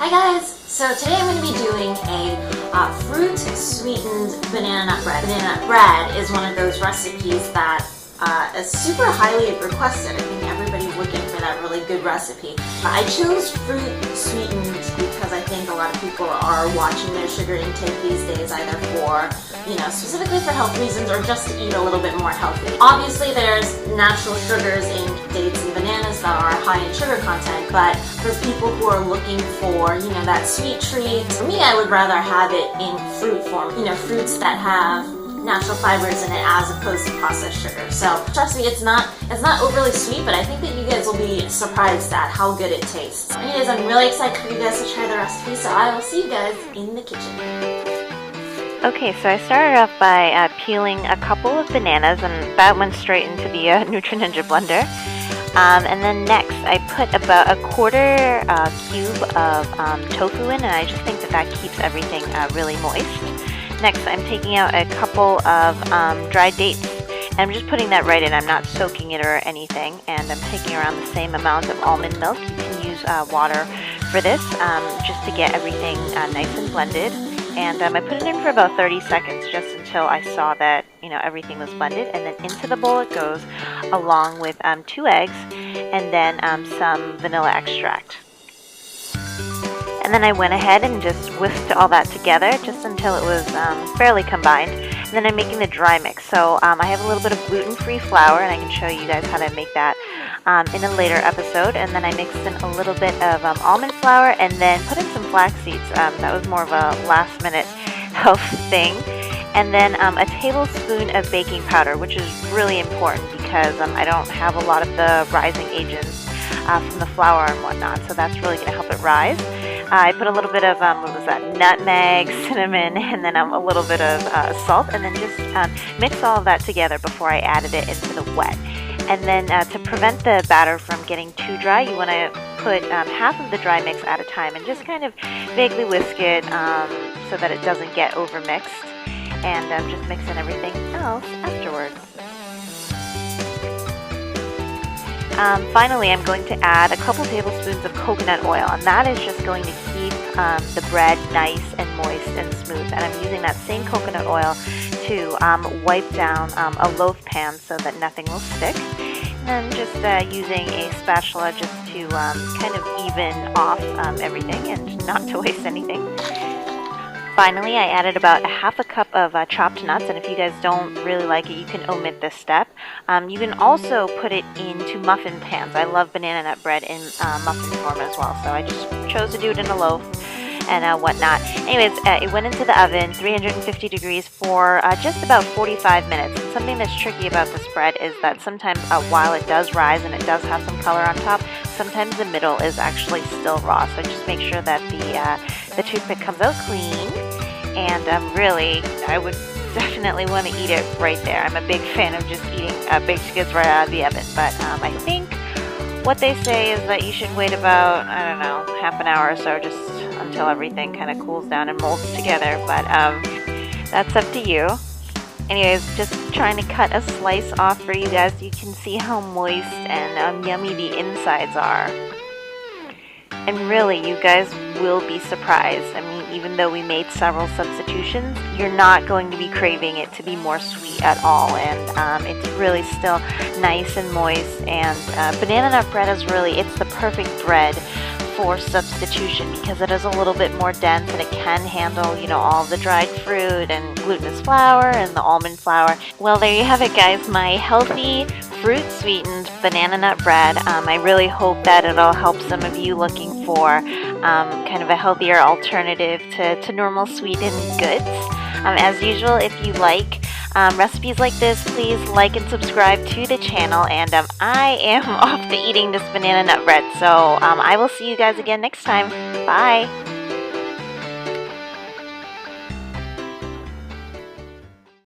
Hi guys! So today I'm going to be doing a fruit sweetened banana nut bread. Banana nut bread is one of those recipes that is super highly requested. I think everybody's looking for that really good recipe. I chose fruit sweetened because I think a lot of people are watching their sugar intake these days either for, specifically for health reasons or just to eat a little bit more healthy. Obviously there's natural sugars in dates and bananas that are high in sugar content, but for people who are looking for, that sweet treat, for me I would rather have it in fruit form, fruits that have natural fibers in it as opposed to processed sugar. So trust me, it's not overly sweet, but I think that you guys will be surprised at how good it tastes. Anyways, I'm really excited for you guys to try the recipe, so I will see you guys in the kitchen. Okay, so I started off by peeling a couple of bananas, and that went straight into the Nutri-Ninja blender. And then next, I put about a quarter cube of tofu in, and I just think that keeps everything really moist. Next, I'm taking out a couple of dried dates, and I'm just putting that right in. I'm not soaking it or anything, and I'm taking around the same amount of almond milk. You can use water for this, just to get everything nice and blended. And I put it in for about 30 seconds, just until I saw that, everything was blended. And then into the bowl it goes, along with 2 eggs, and then some vanilla extract. And then I went ahead and just whisked all that together just until it was fairly combined. And then I'm making the dry mix. So I have a little bit of gluten-free flour, and I can show you guys how to make that in a later episode. And then I mixed in a little bit of almond flour, and then put in some flax seeds. That was more of a last-minute health thing. And then a tablespoon of baking powder, which is really important because I don't have a lot of the rising agents from the flour and whatnot. So that's really going to help it rise. I put a little bit of, nutmeg, cinnamon, and then a little bit of salt, and then just mix all of that together before I added it into the wet. And then to prevent the batter from getting too dry, you want to put half of the dry mix at a time and just kind of vaguely whisk it so that it doesn't get overmixed, and just mix in everything else afterwards. Finally, I'm going to add a couple tablespoons of coconut oil, and that is just going to keep the bread nice and moist and smooth. And I'm using that same coconut oil to wipe down a loaf pan so that nothing will stick. And then just using a spatula just to kind of even off everything and not to waste anything. Finally, I added about a half a cup of chopped nuts, and if you guys don't really like it, you can omit this step. You can also put it into muffin pans. I love banana nut bread in muffin form as well, so I just chose to do it in a loaf and whatnot. Anyways, it went into the oven, 350 degrees for just about 45 minutes. And something that's tricky about this bread is that sometimes while it does rise and it does have some color on top, sometimes the middle is actually still raw. So just make sure that the toothpick comes out clean. And really, I would definitely want to eat it right there. I'm a big fan of just eating baked goods right out of the oven. But I think what they say is that you should wait about, half an hour or so, just until everything kind of cools down and molds together. But that's up to you. Anyways, just trying to cut a slice off for you guys so you can see how moist and yummy the insides are. And really, you guys will be surprised. I mean, even though we made several substitutions, you're not going to be craving it to be more sweet at all. And it's really still nice and moist. And banana nut bread is it's the perfect bread for substitution because it is a little bit more dense and it can handle, all the dried fruit and glutinous flour and the almond flour. Well, there you have it, guys. My healthy fruit sweetened banana nut bread. I really hope that it'll help some of you looking for kind of a healthier alternative to normal sweetened goods. As usual, if you like recipes like this, please like and subscribe to the channel. And I am off to eating this banana nut bread. So I will see you guys again next time. Bye!